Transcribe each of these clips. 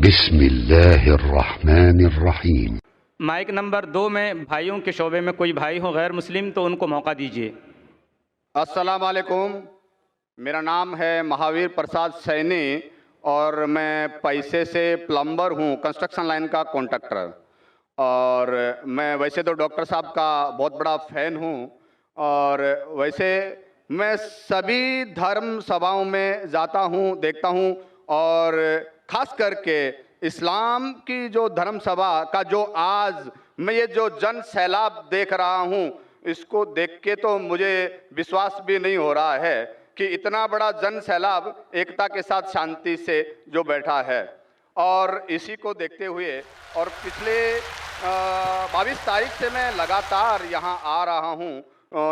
بسم اللہ الرحمن الرحیم۔ مائک نمبر 2 میں بھائیوں کے شعبے میں کوئی بھائی ہو غیر مسلم تو ان کو موقع دیجیے۔ السلام علیکم، میرا نام ہے مہاویر پرساد سینی اور میں پیسے سے پلمبر ہوں، کنسٹرکشن لائن کا کانٹریکٹر، اور میں ویسے تو ڈاکٹر صاحب کا بہت بڑا فین ہوں، اور ویسے میں سبھی دھرم سبھاؤں میں جاتا ہوں، دیکھتا ہوں، اور خاص کر کے اسلام کی جو دھرم سبھا کا جو آج میں یہ جو جن سیلاب دیکھ رہا ہوں، اس کو دیکھ کے تو مجھے وشواس بھی نہیں ہو رہا ہے کہ اتنا بڑا جن سیلاب ایکتا کے ساتھ شانتی سے جو بیٹھا ہے۔ اور اسی کو دیکھتے ہوئے اور پچھلے 22 تاریخ سے میں لگاتار یہاں آ رہا ہوں،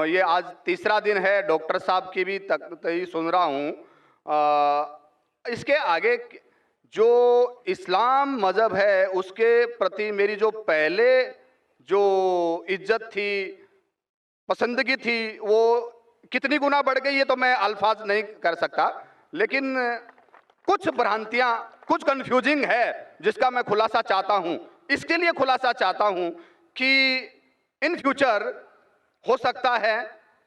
یہ آج تیسرا دن ہے، ڈاکٹر صاحب کی بھی تقریر سن رہا ہوں۔ اس کے آگے جو اسلام مذہب ہے اس کے پرتی میری جو پہلے جو عزت تھی، پسندگی تھی، وہ کتنی گنا بڑھ گئی ہے تو میں الفاظ نہیں کر سکتا، لیکن کچھ بھرانتیاں، کچھ کنفیوزنگ ہے جس کا میں خلاصہ چاہتا ہوں۔ اس کے لیے خلاصہ چاہتا ہوں کہ ان فیوچر ہو سکتا ہے،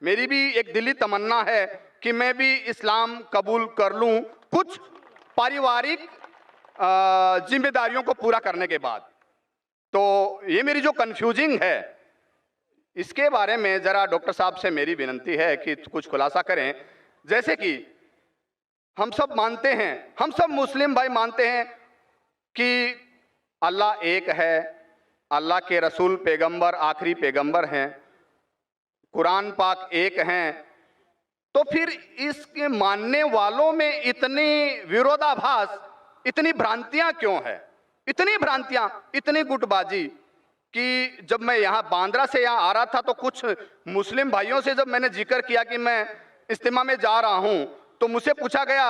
میری بھی ایک دلی تمنا ہے کہ میں بھی اسلام قبول کر لوں کچھ پاریوارک ذمہ داریوں کو پورا کرنے کے بعد۔ تو یہ میری جو کنفیوزنگ ہے، اس کے بارے میں ذرا ڈاکٹر صاحب سے میری ونتی ہے کہ کچھ خلاصہ کریں۔ جیسے کہ ہم سب مانتے ہیں، ہم سب مسلم بھائی مانتے ہیں کہ اللہ ایک ہے، اللہ کے رسول پیغمبر آخری پیغمبر ہیں، قرآن پاک ایک ہیں، تو پھر اس کے ماننے والوں میں اتنی ویرودابھاس، اتنی بھرانتیاں کیوں ہے؟ اتنی بھرانتیاں، اتنی گٹ بازی کہ جب میں یہاں باندرا سے یہاں آ رہا تھا تو کچھ مسلم بھائیوں سے جب میں نے ذکر کیا کہ میں اجتماع میں جا رہا ہوں تو مجھ سے پوچھا گیا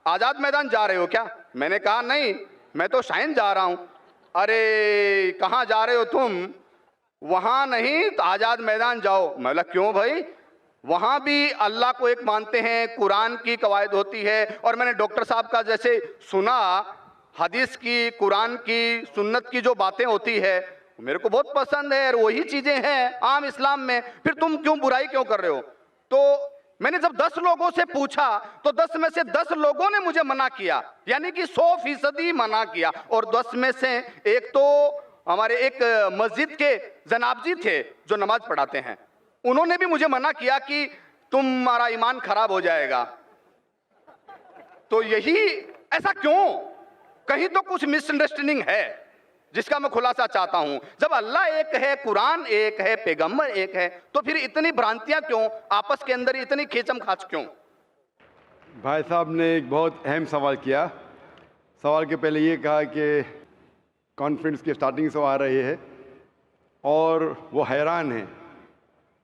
آزاد میدان جا رہے ہو کیا؟ میں نے کہا نہیں، میں تو شائن جا رہا ہوں۔ ارے کہاں جا رہے ہو تم؟ وہاں نہیں تو آزاد میدان جاؤ۔ میں بولا کیوں بھائی؟ وہاں بھی اللہ کو ایک مانتے ہیں، قرآن کی قواعد ہوتی ہے، اور میں نے ڈاکٹر صاحب کا جیسے سنا، حدیث کی، قرآن کی، سنت کی جو باتیں ہوتی ہے میرے کو بہت پسند ہے، اور وہی چیزیں ہیں عام اسلام میں، پھر تم کیوں برائی کیوں کر رہے ہو؟ تو میں نے جب 10 لوگوں سے پوچھا تو 10 میں سے 10 لوگوں نے مجھے منع کیا، یعنی کہ 100% منع کیا، اور 10 میں سے ایک تو ہمارے ایک مسجد کے جناب جی تھے جو نماز پڑھاتے ہیں، انہوں نے بھی مجھے منع کیا کہ تمہارا ایمان خراب ہو جائے گا۔ تو یہی ایسا کیوں؟ کہیں تو کچھ مس انڈرسٹینڈنگ ہے جس کا میں خلاصہ چاہتا ہوں۔ جب اللہ ایک ہے، قرآن ایک ہے، پیغمبر ایک ہے، تو پھر اتنی بھرانتیاں کیوں؟ آپس کے اندر اتنی کھیچم کھاچ کیوں؟ بھائی صاحب نے ایک بہت اہم سوال کیا۔ سوال کے پہلے یہ کہا کہ کانفرنس کی سٹارٹنگ سے وہ آ رہے ہیں اور وہ حیران ہیں،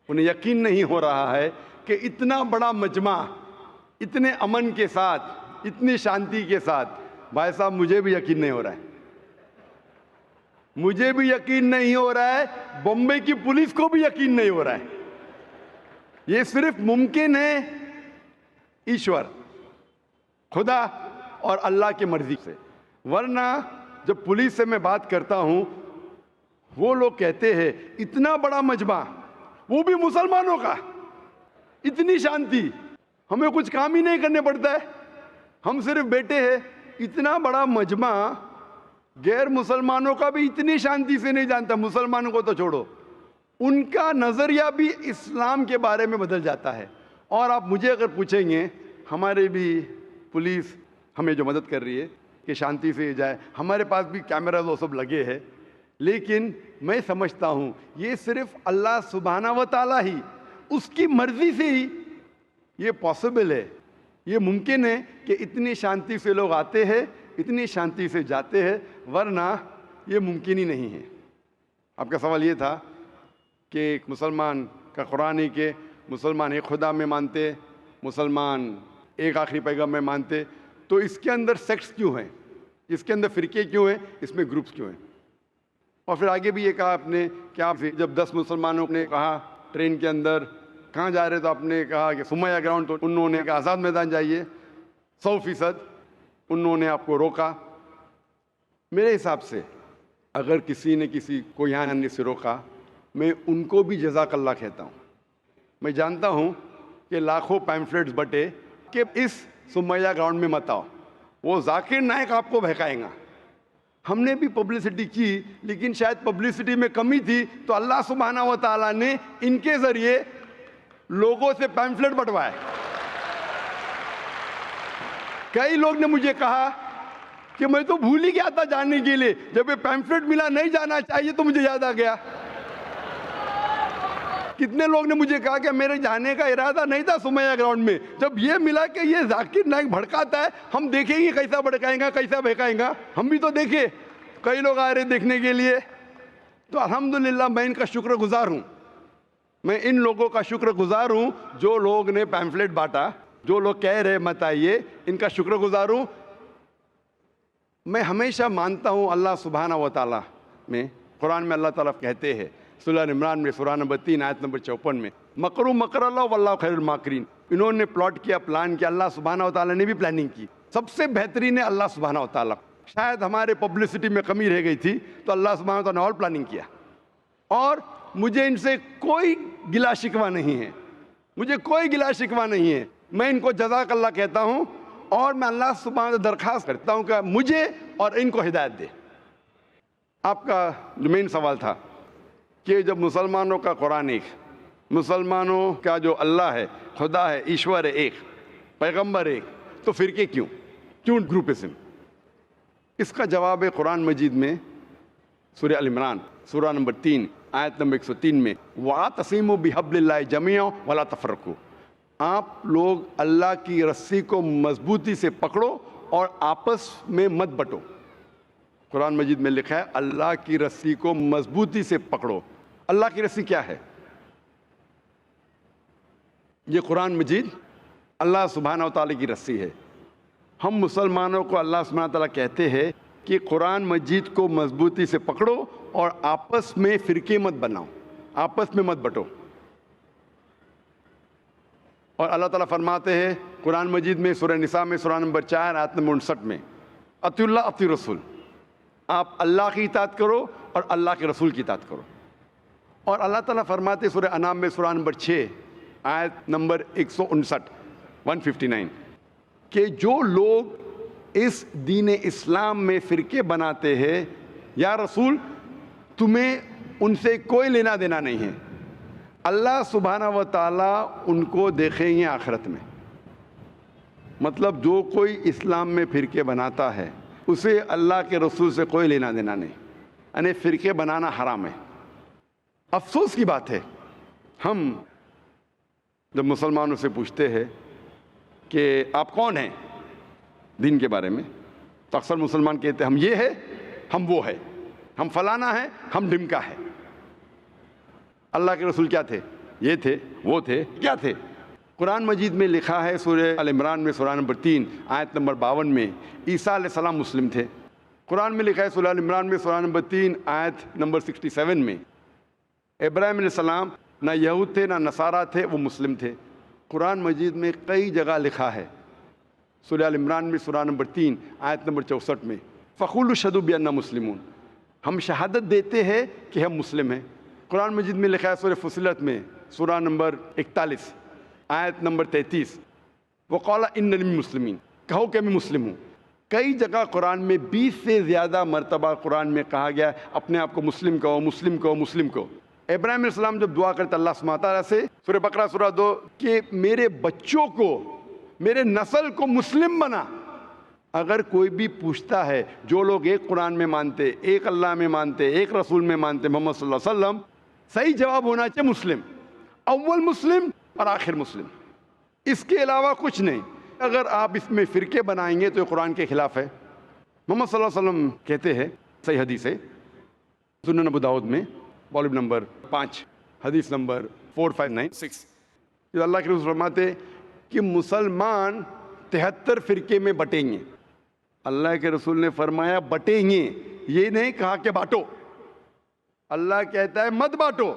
انہیں یقین نہیں ہو رہا ہے کہ اتنا بڑا مجمع اتنے امن کے ساتھ، اتنی شانتی کے ساتھ، بھائی صاحب مجھے بھی یقین نہیں ہو رہا ہے، مجھے بھی یقین نہیں ہو رہا ہے، بمبئی کی پولیس کو بھی یقین نہیں ہو رہا ہے۔ یہ صرف ممکن ہے ایشور، خدا اور اللہ کی مرضی سے، ورنہ جب پولیس سے میں بات کرتا ہوں وہ لوگ کہتے ہیں اتنا بڑا مجمع، وہ بھی مسلمانوں کا، اتنی شانتی، ہمیں کچھ کام ہی نہیں کرنے پڑتا ہے، ہم صرف بیٹھے ہیں۔ اتنا بڑا مجمع غیر مسلمانوں کا بھی اتنی شانتی سے نہیں جانتا، مسلمانوں کو تو چھوڑو، ان کا نظریہ بھی اسلام کے بارے میں بدل جاتا ہے۔ اور آپ مجھے اگر پوچھیں گے، ہمارے بھی پولیس ہمیں جو مدد کر رہی ہے کہ شانتی سے جائے، ہمارے پاس بھی کیمرہ وہ سب لگے ہیں، لیکن میں سمجھتا ہوں یہ صرف اللہ سبحانہ و تعالیٰ ہی، اس کی مرضی سے ہی یہ پاسبل ہے، یہ ممکن ہے کہ اتنی شانتی سے لوگ آتے ہیں، اتنی شانتی سے جاتے ہیں، ورنہ یہ ممکن ہی نہیں ہے۔ آپ کا سوال یہ تھا کہ ایک مسلمان کا قرآن ہے کہ مسلمان ایک خدا میں مانتے، مسلمان ایک آخری پیغمبر میں مانتے، تو اس کے اندر سیکٹس کیوں ہیں، اس کے اندر فرقے کیوں ہیں، اس میں گروپس کیوں ہیں؟ اور پھر آگے بھی یہ کہا آپ نے کہ آپ جب 10 مسلمانوں نے کہا ٹرین کے اندر کہاں جا رہے تو آپ نے کہا کہ سمیہ گراؤنڈ، تو انہوں نے کہا آزاد میدان جائیے، 100% انہوں نے آپ کو روکا۔ میرے حساب سے اگر کسی نے کسی کو یہاں آنے سے روکا، میں ان کو بھی جزاک اللہ کہتا ہوں۔ میں جانتا ہوں کہ لاکھوں پیمفلیٹس بٹے کہ اس سمیہ گراؤنڈ میں مت آؤ، وہ ذاکر نائک آپ کو بہکائیں گا۔ ہم نے بھی پبلسٹی کی، لیکن شاید پبلسٹی میں کمی تھی، تو اللہ سبحانہ و تعالیٰ نے ان کے ذریعے لوگوں سے پیمفلیٹ بٹوائے۔ کئی لوگ نے مجھے کہا کہ میں تو بھول ہی گیا تھا جاننے کے لیے، جب یہ پیمفلیٹ ملا نہیں جانا چاہیے تو مجھے یاد آ گیا۔ کتنے لوگ نے مجھے کہا کہ میرے جانے کا ارادہ نہیں تھا سمیہ گراؤنڈ میں، جب یہ ملا کہ یہ ذاکر نائک بھڑکاتا ہے، ہم دیکھیں گے کیسا بھڑکائیں گا، کیسا بہکائیں گا۔ ہم بھی تو دیکھے، کئی لوگ آ رہے دیکھنے کے لیے۔ تو الحمدللہ میں ان کا شکر گزار ہوں، میں ان لوگوں کا شکر گزار ہوں جو لوگ نے پیمفلیٹ بانٹا، جو لوگ کہہ رہے مت آئیے، ان کا شکر گزار ہوں۔ میں ہمیشہ مانتا ہوں اللہ سبحانہ و تعالیٰ میں، قرآن میں اللہ تعالیٰ کہتے ہیں سورہ عمران میں سورہ نمبر 3 آیت نمبر 54 میں، مکروا مکر اللہ واللہ خیر الماکرین۔ انہوں نے پلاٹ کیا، پلان کیا، اللہ سبحانہ و تعالیٰ نے بھی پلاننگ کی۔ سب سے بہترین ہے اللہ سبحانہ و تعالیٰ۔ شاید ہمارے پبلسٹی میں کمی رہ گئی تھی، تو اللہ سبحانہ و تعالیٰ نے اور پلاننگ کیا، اور مجھے ان سے کوئی گلا شکوہ نہیں ہے، مجھے کوئی گلا شکوہ نہیں ہے۔ میں ان کو جزاک اللہ کہتا ہوں، اور میں اللہ سبحانہ سے درخواست کرتا ہوں کہ مجھے اور ان کو ہدایت دے۔ آپ کا جو مین سوال تھا کہ جب مسلمانوں کا قرآن ایک، مسلمانوں کا جو اللہ ہے، خدا ہے، ایشور ہے ایک، پیغمبر ایک، تو فرقے کیوں گروپزم؟ اس کا جواب ہے قرآن مجید میں سورہ ال عمران سورہ نمبر 3 آیت نمبر 103 میں، وَاعْتَصِمُوا بِحَبْلِ اللَّهِ جَمِيعًا وَلَا تَفَرَّقُوا۔ آپ لوگ اللہ کی رسی کو مضبوطی سے پکڑو اور آپس میں مت بٹو۔ قرآن مجید میں لکھا ہے اللہ کی رسی کو مضبوطی سے پکڑو۔ اللہ کی رسی کیا ہے؟ یہ قرآن مجید اللہ سبحانہ و تعالیٰ کی رسی ہے۔ ہم مسلمانوں کو اللہ سبحانہ و تعالیٰ کہتے ہیں کہ قرآن مجید کو مضبوطی سے پکڑو اور آپس میں فرقے مت بناؤ، آپس میں مت بٹو۔ اور اللہ تعالیٰ فرماتے ہیں قرآن مجید میں سورہ نساء میں سورہ نمبر 4 آیت نمبر 59 میں، اطیعوا اللہ اطیعوا الرسول، آپ اللہ کی اطاعت کرو اور اللہ کے رسول کی اطاعت کرو۔ اور اللہ تعالیٰ فرماتے ہیں سورہ انعام میں سورہ نمبر 6 آیت نمبر 159 کہ جو لوگ اس دین اسلام میں فرقے بناتے ہیں، یا رسول تمہیں ان سے کوئی لینا دینا نہیں ہے، اللہ سبحانہ و تعالیٰ ان کو دیکھیں گے آخرت میں۔ مطلب جو کوئی اسلام میں فرقے بناتا ہے اسے اللہ کے رسول سے کوئی لینا دینا نہیں، یعنی فرقے بنانا حرام ہے۔ افسوس کی بات ہے، ہم جب مسلمانوں سے پوچھتے ہیں کہ آپ کون ہیں دین کے بارے میں، تو اکثر مسلمان کہتے ہیں ہم یہ ہے، ہم وہ ہے، ہم فلانا ہے، ہم ڈھمکا ہے۔ اللہ کے رسول کیا تھے؟ یہ تھے، وہ تھے، کیا تھے؟ قرآن مجید میں لکھا ہے سورہ ال عمران میں سورہ نمبر 3 آیت نمبر 52 میں، عیسیٰ علیہ السلام مسلم تھے۔ قرآن میں لکھا ہے سورہ ال عمران میں سورہ نمبر 3 آیت نمبر 67 میں، ابراہیم علیہ السلام نہ یہود تھے نہ نصارہ تھے، وہ مسلم تھے۔ قرآن مجید میں کئی جگہ لکھا ہے، سورہ ال عمران میں سورہ نمبر 3 آیت نمبر 64 میں، فَقُولُوا اشْهَدُوا بِأَنَّا مُسْلِمُونَ، ہم شہادت دیتے ہیں کہ ہم مسلم ہیں۔ قرآن مجید میں لکھا ہے سورہ فصلت میں سورہ نمبر 41 آیت نمبر 33، وَقَالَ إِنَّنِي مِنَ الْمُسْلِمِينَ، کہو کہ میں مسلم ہوں۔ کئی جگہ قرآن میں 20 سے زیادہ مرتبہ قرآن میں کہا گیا ہے اپنے آپ کو مسلم کہو، مسلم کہو، مسلم کہو۔ ابراہیم علیہ السلام جب دعا کرتے اللہ سبحانہ تعالیٰ سے، سورہ بقرہ سورہ 2، کہ میرے بچوں کو، میرے نسل کو مسلم بنا۔ اگر کوئی بھی پوچھتا ہے، جو لوگ ایک قرآن میں مانتے، ایک اللہ میں مانتے، ایک رسول میں مانتے، محمد صلی اللہ علیہ وسلم، صحیح جواب ہونا چاہیے مسلم، اول مسلم اور آخر مسلم، اس کے علاوہ کچھ نہیں۔ اگر آپ اس میں فرقے بنائیں گے تو یہ قرآن کے خلاف ہے۔ محمد صلی اللہ علیہ وسلم کہتے ہیں، صحیح حدیث ہے سنن ابو داؤد میں والیوم نمبر 5 حدیث نمبر 4596، جو اللہ کے رسول فرماتے کہ مسلمان 73 فرقے میں بٹیں گے۔ اللہ کے رسول نے فرمایا بٹیں گے، یہ نہیں کہا کہ بانٹو۔ اللہ کہتا ہے مت بانٹو۔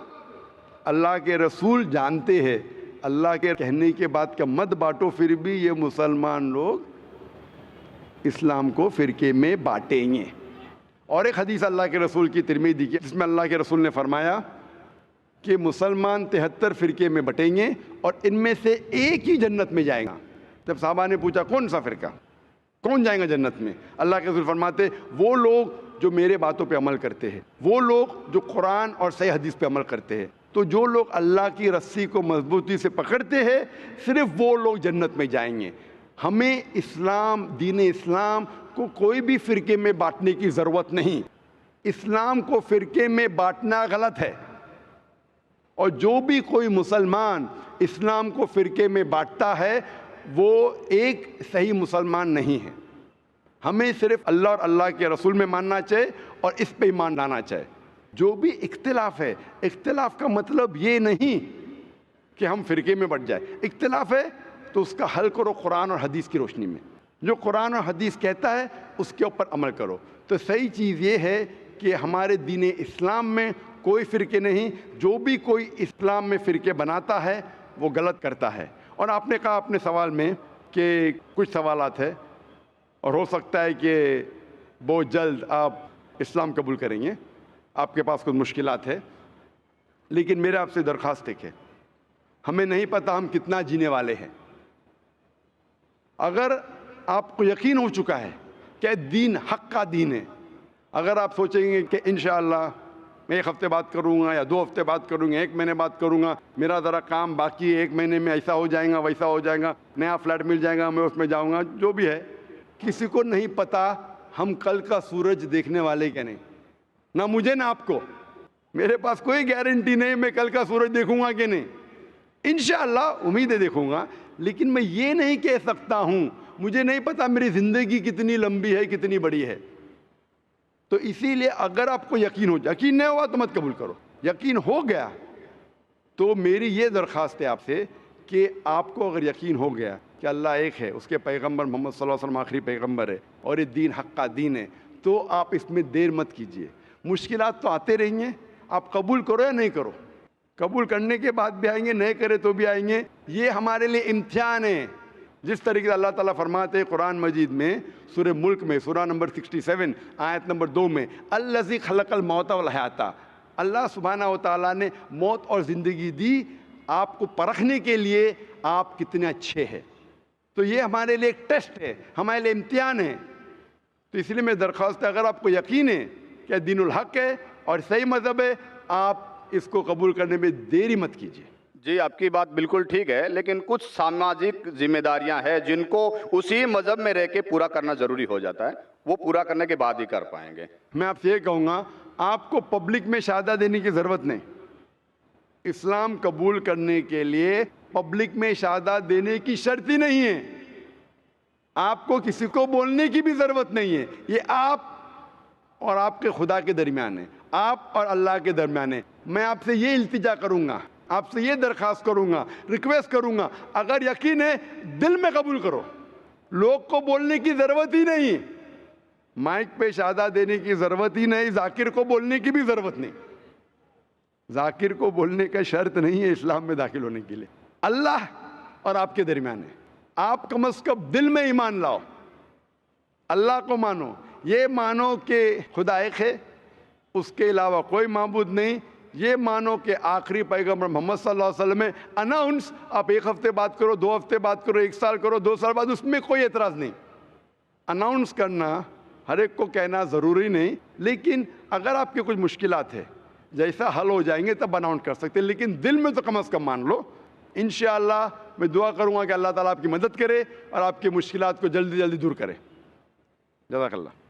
اللہ کے رسول جانتے ہیں اللہ کے کہنے کے بعد کہ مت بانٹو، پھر بھی یہ مسلمان لوگ اسلام کو فرقے میں بانٹیں گے۔ اور ایک حدیث اللہ کے رسول کی ترمذی کی، جس میں اللہ کے رسول نے فرمایا کہ مسلمان 73 فرقے میں بٹیں گے اور ان میں سے ایک ہی جنت میں جائے گا۔ جب صحابہ نے پوچھا کون سا فرقہ، کون جائیں گا جنت میں، اللہ کے رسول فرماتے وہ لوگ جو میرے باتوں پہ عمل کرتے ہیں، وہ لوگ جو قرآن اور صحیح حدیث پہ عمل کرتے ہیں۔ تو جو لوگ اللہ کی رسی کو مضبوطی سے پکڑتے ہیں صرف وہ لوگ جنت میں جائیں گے۔ ہمیں اسلام، دین اسلام کو کوئی بھی فرقے میں بانٹنے کی ضرورت نہیں۔ اسلام کو فرقے میں بانٹنا غلط ہے، اور جو بھی کوئی مسلمان اسلام کو فرقے میں بانٹتا ہے وہ ایک صحیح مسلمان نہیں ہے۔ ہمیں صرف اللہ اور اللہ کے رسول میں ماننا چاہیے اور اس پہ ایمان لانا چاہیے۔ جو بھی اختلاف ہے، اختلاف کا مطلب یہ نہیں کہ ہم فرقے میں بٹ جائیں۔ اختلاف ہے تو اس کا حل کرو قرآن اور حدیث کی روشنی میں، جو قرآن اور حدیث کہتا ہے اس کے اوپر عمل کرو۔ تو صحیح چیز یہ ہے کہ ہمارے دین اسلام میں کوئی فرقے نہیں، جو بھی کوئی اسلام میں فرقے بناتا ہے وہ غلط کرتا ہے۔ اور آپ نے کہا اپنے سوال میں کہ کچھ سوالات ہیں اور ہو سکتا ہے کہ بہت جلد آپ اسلام قبول کریں گے، آپ کے پاس کچھ مشکلات ہے، لیکن میرا آپ سے درخواست ہے کہ ہمیں نہیں پتہ ہم کتنا جینے والے ہیں۔ اگر آپ کو یقین ہو چکا ہے کہ دین حق کا دین ہے، اگر آپ سوچیں گے کہ انشاءاللہ میں 1 ہفتے بعد کروں گا یا 2 ہفتے بعد کروں گا، 1 مہینے بعد کروں گا، میرا ذرا کام باقی ہے، 1 مہینے میں ایسا ہو جائے گا، ویسا ہو جائے گا، نیا فلیٹ مل جائے گا، میں اس میں جاؤں گا، جو بھی ہے، کسی کو نہیں پتہ ہم کل کا سورج دیکھنے والے کہ نہیں، نہ مجھے نہ آپ کو۔ میرے پاس کوئی گارنٹی نہیں میں کل کا سورج دیکھوں گا کہ نہیں، انشاءاللہ امید ہے دیکھوں گا، لیکن میں یہ نہیں کہہ سکتا ہوں، مجھے نہیں پتا میری زندگی کتنی لمبی ہے، کتنی بڑی ہے۔ تو اسی لیے اگر آپ کو یقین ہو، یقین نہیں ہوا تو مت قبول کرو، یقین ہو گیا تو میری یہ درخواست ہے آپ سے کہ آپ کو اگر یقین ہو گیا کہ اللہ ایک ہے، اس کے پیغمبر محمد صلی اللہ علیہ وسلم آخری پیغمبر ہے اور یہ دین حق کا دین ہے، تو آپ اس میں دیر مت کیجئے۔ مشکلات تو آتے رہیں گے، آپ قبول کرو یا نہیں کرو، قبول کرنے کے بعد بھی آئیں گے، نہیں کرے تو بھی آئیں گے، یہ ہمارے لیے امتحان ہے۔ جس طریقے سے اللہ تعالیٰ فرماتے ہیں قرآن مجید میں سورہ ملک میں سورہ نمبر 67 آیت نمبر 2 میں الذی خلق الموت والحیات، اللہ سبحانہ و تعالیٰ نے موت اور زندگی دی آپ کو پرکھنے کے لیے آپ کتنے اچھے ہیں۔ تو یہ ہمارے لیے ایک ٹیسٹ ہے، ہمارے لیے امتحان ہے۔ تو اس لیے میں درخواست ہے اگر آپ کو یقین ہے کہ دین الحق ہے اور صحیح مذہب ہے، آپ اس کو قبول کرنے میں دیری مت کیجیے۔ جی آپ کی بات بالکل ٹھیک ہے، لیکن کچھ سماجک ذمہ داریاں ہیں جن کو اسی مذہب میں رہ کے پورا کرنا ضروری ہو جاتا ہے، وہ پورا کرنے کے بعد ہی کر پائیں گے۔ میں آپ سے یہ کہوں گا آپ کو پبلک میں شہادہ دینے کی ضرورت نہیں، اسلام قبول کرنے کے لیے پبلک میں شہادہ دینے کی شرط ہی نہیں ہے، آپ کو کسی کو بولنے کی بھی ضرورت نہیں ہے، یہ آپ اور آپ کے خدا کے درمیان ہے، آپ اور اللہ کے درمیان ہے۔ میں آپ سے یہ التجا کروں گا، آپ سے یہ درخواست کروں گا، ریکویسٹ کروں گا، اگر یقین ہے دل میں قبول کرو، لوگ کو بولنے کی ضرورت ہی نہیں، مائک پہ شہادہ دینے کی ضرورت ہی نہیں، ذاکر کو بولنے کی بھی ضرورت نہیں، ذاکر کو بولنے کا شرط نہیں ہے اسلام میں داخل ہونے کے لیے، اللہ اور آپ کے درمیان ہے۔ آپ کم از کم دل میں ایمان لاؤ، اللہ کو مانو، یہ مانو کہ خدا ایک ہے، اس کے علاوہ کوئی معبود نہیں، یہ مانو کہ آخری پیغمبر محمد صلی اللہ علیہ وسلم ہے۔ اناؤنس آپ 1 ہفتے بعد کرو، 2 ہفتے بعد کرو، 1 سال کرو، 2 سال بعد، اس میں کوئی اعتراض نہیں۔ اناؤنس کرنا ہر ایک کو کہنا ضروری نہیں، لیکن اگر آپ کے کچھ مشکلات ہے جیسا حل ہو جائیں گے تب اناؤنس کر سکتے ہیں، لیکن دل میں تو کم از کم مان لو۔ انشاءاللہ میں دعا کروں گا کہ اللہ تعالیٰ آپ کی مدد کرے اور آپ کی مشکلات کو جلدی جلدی دور کرے۔ جزاک اللہ۔